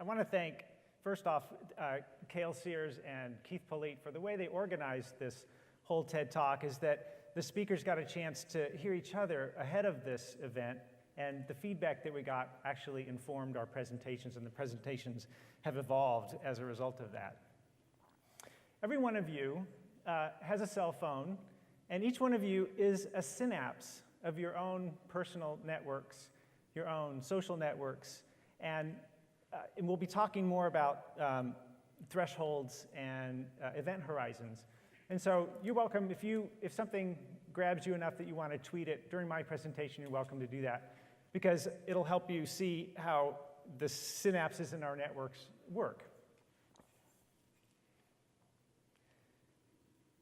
want to thank, first off, Cale Sears and Keith Polite for the way they organized this whole TED Talk, is that the speakers got a chance to hear each other ahead of this event, and the feedback that we got actually informed our presentations, and the presentations have evolved as a result of that. Every one of you has a cell phone, and each one of you is a synapse of your own personal networks, your own social networks, and we'll be talking more about thresholds and event horizons. And so you're welcome, if something grabs you enough that you want to tweet it during my presentation, you're welcome to do that, because it'll help you see how the synapses in our networks work.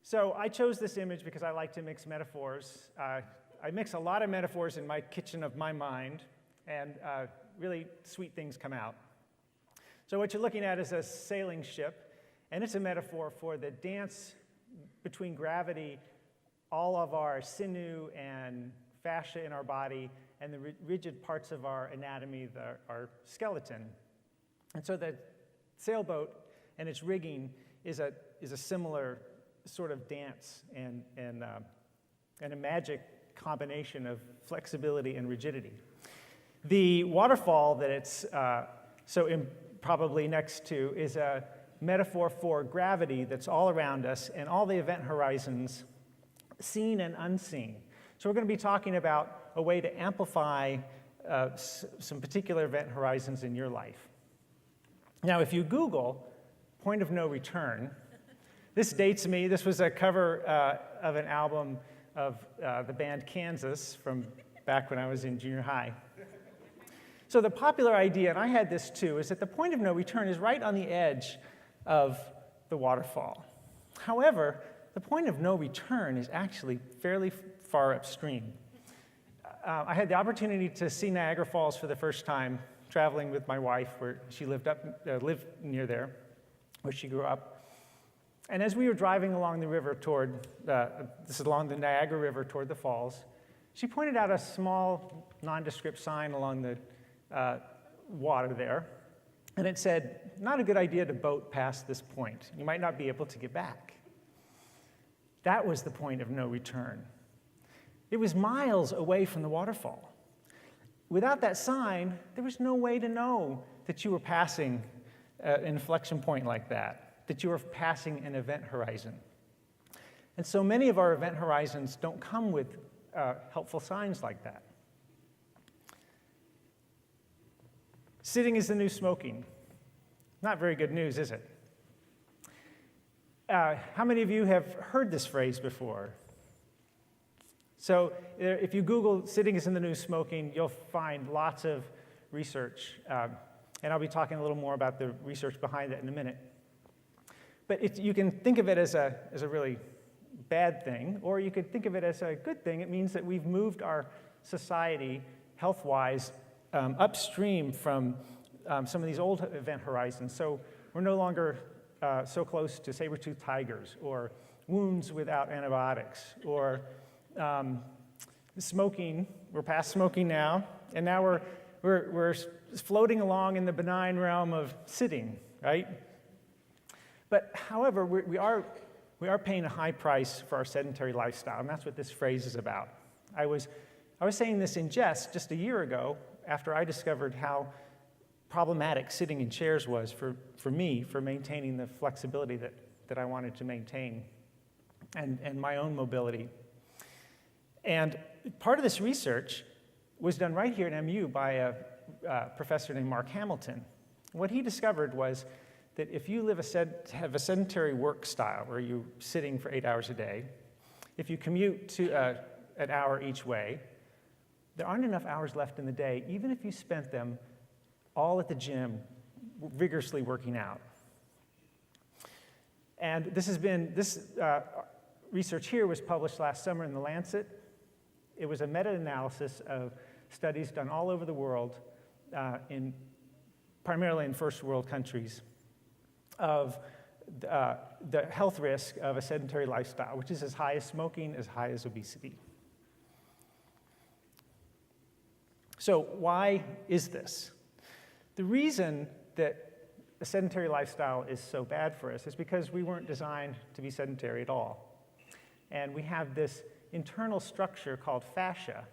So I chose this image because I like to mix metaphors. I mix a lot of metaphors in my kitchen of my mind, and really sweet things come out. So what you're looking at is a sailing ship, and it's a metaphor for the dance between gravity, all of our sinew and fascia in our body, and the rigid parts of our anatomy, our skeleton. And so the sailboat and its rigging is a similar sort of dance and a magic combination of flexibility and rigidity. The waterfall that it's probably next to is a metaphor for gravity that's all around us and all the event horizons, seen and unseen. So we're going to be talking about a way to amplify some particular event horizons in your life. Now, if you Google point of no return, this dates me. This was a cover of an album of the band Kansas from back when I was in junior high. So the popular idea, and I had this too, is that the point of no return is right on the edge of the waterfall. However, the point of no return is actually fairly far upstream. I had the opportunity to see Niagara Falls for the first time, traveling with my wife, where she lived near there, where she grew up. And as we were driving along the river along the Niagara River toward the falls, she pointed out a small nondescript sign along the water there, and it said, "Not a good idea to boat past this point. You might not be able to get back." That was the point of no return. It was miles away from the waterfall. Without that sign, there was no way to know that you were passing an inflection point like that you were passing an event horizon. And so many of our event horizons don't come with helpful signs like that. Sitting is the new smoking. Not very good news, is it? How many of you have heard this phrase before? So if you Google "sitting is in the new smoking," you'll find lots of research. And I'll be talking a little more about the research behind that in a minute. But you can think of it as a really bad thing, or you could think of it as a good thing. It means that we've moved our society, health-wise, upstream from some of these old event horizons. So we're no longer so close to saber-toothed tigers, or wounds without antibiotics, or smoking. We're past smoking now, and now we're floating along in the benign realm of sitting, right? But however, we are paying a high price for our sedentary lifestyle, and that's what this phrase is about. I was saying this in jest just a year ago, after I discovered how problematic sitting in chairs was for me, for maintaining the flexibility that I wanted to maintain, and my own mobility. And part of this research was done right here at MU by a professor named Mark Hamilton. What he discovered was that if you have a sedentary work style, where you're sitting for 8 hours a day, if you commute to an hour each way, there aren't enough hours left in the day, even if you spent them all at the gym, vigorously working out. And this research here was published last summer in The Lancet. It was a meta-analysis of studies done all over the world, primarily in first world countries, of the health risk of a sedentary lifestyle, which is as high as smoking, as high as obesity. So why is this? The reason that a sedentary lifestyle is so bad for us is because we weren't designed to be sedentary at all. And we have this internal structure called fascia.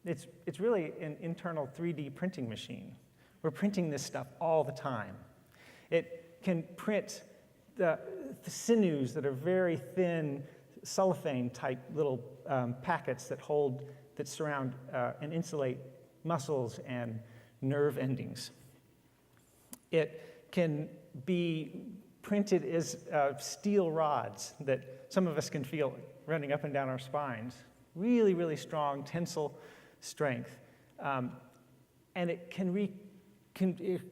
It's really an internal 3D printing machine. We're printing this stuff all the time. It can print the sinews that are very thin, cellophane-type little packets that surround and insulate muscles and nerve endings. It can be printed as steel rods that some of us can feel running up and down our spines. Really, really strong tensile strength. And it can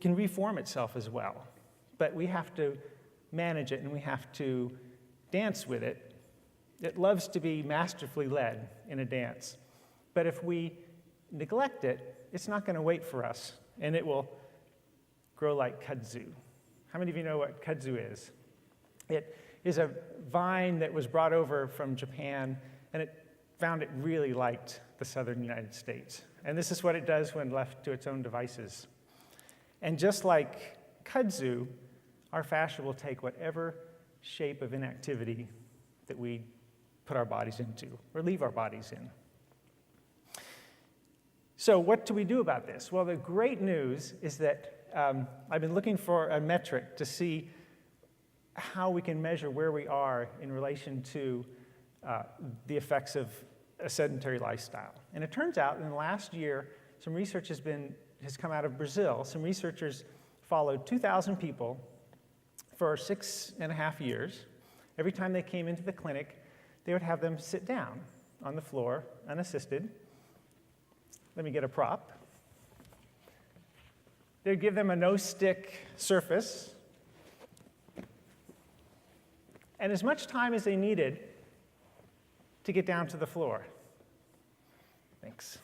reform itself as well. But we have to manage it and we have to dance with it. It loves to be masterfully led in a dance. But if we neglect it, it's not going to wait for us, and it will grow like kudzu. How many of you know what kudzu is? It is a vine that was brought over from Japan, and it found it really liked the southern United States. And this is what it does when left to its own devices. And just like kudzu, our fascia will take whatever shape of inactivity that we put our bodies into or leave our bodies in. So what do we do about this? Well, the great news is that I've been looking for a metric to see how we can measure where we are in relation to the effects of a sedentary lifestyle. And it turns out in the last year, some research has come out of Brazil. Some researchers followed 2,000 people for 6.5 years. Every time they came into the clinic, they would have them sit down on the floor, unassisted. Let me get a prop. They'd give them a no-stick surface and as much time as they needed to get down to the floor. Thanks.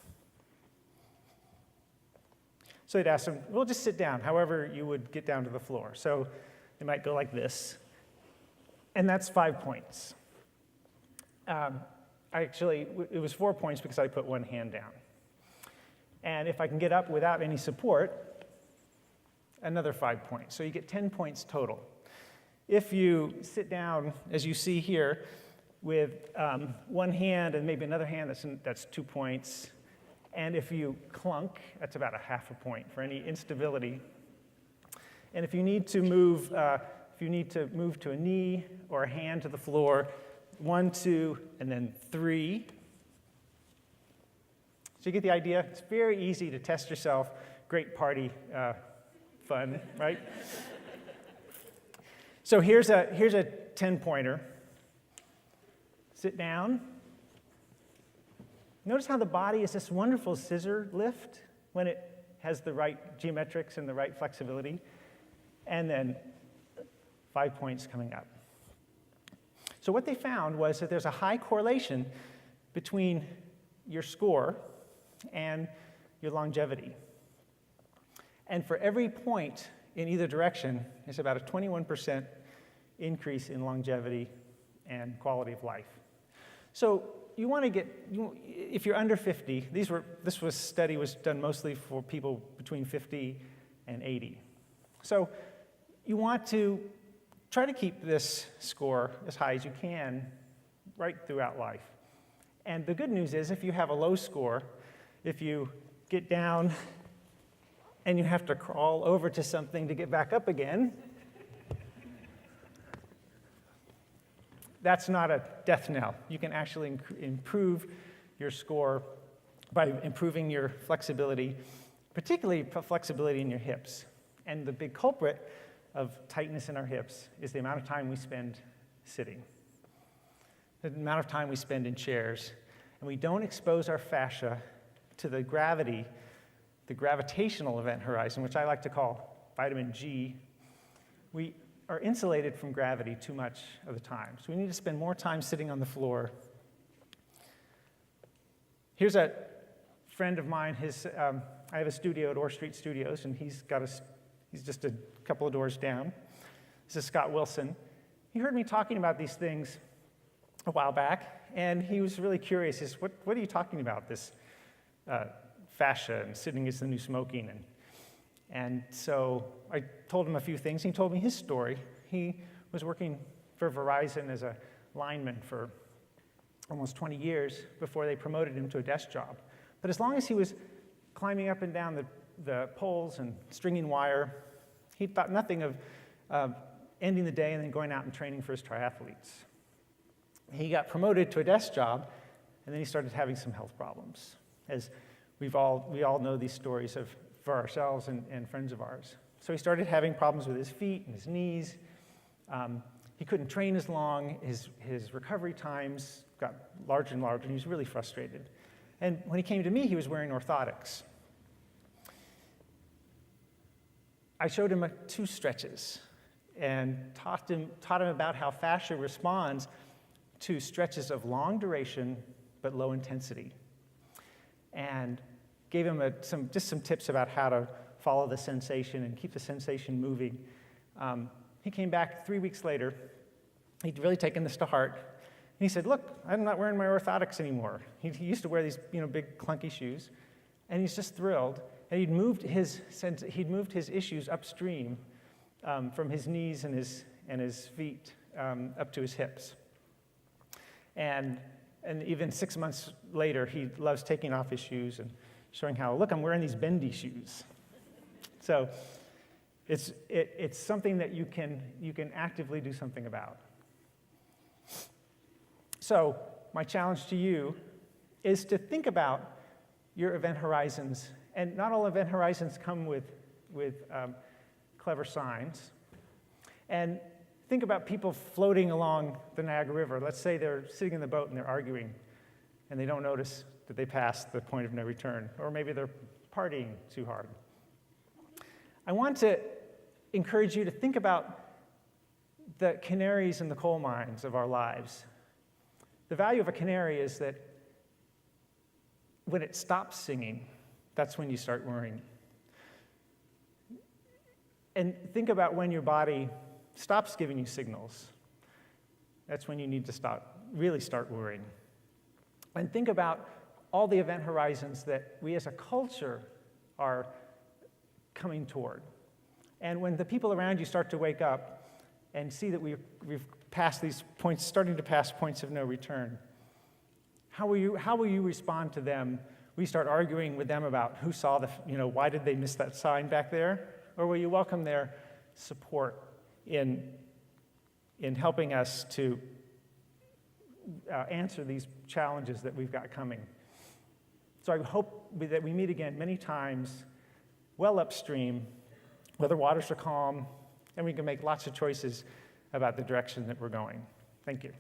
So they'd ask them, well, just sit down, however you would get down to the floor. So they might go like this, and that's 5 points. Actually, it was 4 points because I put one hand down. And if I can get up without any support, another 5 points. So you get 10 points total. If you sit down, as you see here, with one hand and maybe another hand, that's 2 points. And if you clunk, that's about a half a point for any instability. And if you need to move, to a knee or a hand to the floor, 1, 2, and then 3. So you get the idea? It's very easy to test yourself. Great party fun, right? So here's a 10-pointer. Sit down. Notice how the body is this wonderful scissor lift when it has the right geometrics and the right flexibility. And then 5 points coming up. So what they found was that there's a high correlation between your score and your longevity. And for every point in either direction, there's about a 21% increase in longevity and quality of life. So you want to if you're under 50, this study was done mostly for people between 50 and 80. So you want to try to keep this score as high as you can right throughout life. And the good news is if you have a low score, if you get down and you have to crawl over to something to get back up again, that's not a death knell. You can actually improve your score by improving your flexibility, particularly flexibility in your hips. And the big culprit of tightness in our hips is the amount of time we spend sitting, the amount of time we spend in chairs. And we don't expose our fascia to the gravitational event horizon, which I like to call vitamin G. We are insulated from gravity too much of the time. So we need to spend more time sitting on the floor. Here's a friend of mine. I have a studio at Orr Street Studios, and he's just a couple of doors down. This is Scott Wilson. He heard me talking about these things a while back, and he was really curious. He says, what are you talking about, this fascia and sitting is the new smoking? And so I told him a few things. He told me his story. He was working for Verizon as a lineman for almost 20 years before they promoted him to a desk job. But as long as he was climbing up and down the poles and stringing wire, he thought nothing of ending the day and then going out and training for his triathletes. He got promoted to a desk job, and then he started having some health problems, as we all know these stories for ourselves and friends of ours. So he started having problems with his feet and his knees. He couldn't train as long. His recovery times got larger and larger, and he was really frustrated. And when he came to me, he was wearing orthotics. I showed him 2 stretches and taught him about how fascia responds to stretches of long duration but low intensity, and gave him just some tips about how to follow the sensation and keep the sensation moving. He came back 3 weeks later. He'd really taken this to heart. And he said, look, I'm not wearing my orthotics anymore. He used to wear these big clunky shoes, and he's just thrilled. And he'd moved his issues upstream from his knees and his feet up to his hips. And even 6 months later, he loves taking off his shoes and showing how, look, I'm wearing these bendy shoes. So it's something that you can actively do something about. So my challenge to you is to think about your event horizons. And not all event horizons come with clever signs. And think about people floating along the Niagara River. Let's say they're sitting in the boat and they're arguing, and they don't notice that they passed the point of no return. Or maybe they're partying too hard. I want to encourage you to think about the canaries in the coal mines of our lives. The value of a canary is that when it stops singing, that's when you start worrying. And think about when your body stops giving you signals. That's when you need to really start worrying. And think about all the event horizons that we as a culture are coming toward. And when the people around you start to wake up and see that we've passed these points, starting to pass points of no return, how will you respond to them? Will you start arguing with them about who saw why did they miss that sign back there? Or will you welcome their support in helping us to answer these challenges that we've got coming? So I hope that we meet again many times, well upstream, where the waters are calm, and we can make lots of choices about the direction that we're going. Thank you.